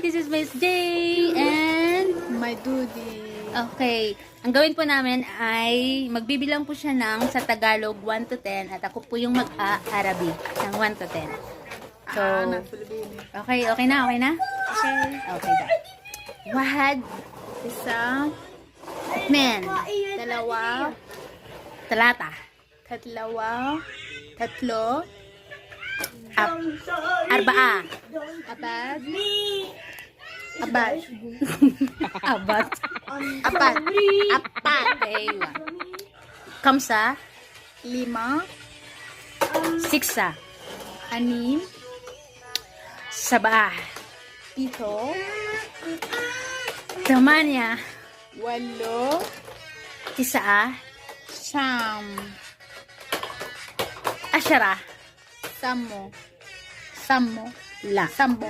this is Miss J and My duty. okay. Ang gawin po namin ay magbibilang po siya ng sa Tagalog 1 to 10 at ako po yung mag-Arabic ng 1 to 10. So, okay na? Okay. Okay, da. Wahad, Isa, men, dalawa, talata, tatlo, arbaa, abad, abat, apat, aywa. Kamsa, lima, siksa, anim, sabah, pito, tamanya, walo, tisaa, siyam, asyara, sampo, la. sampo,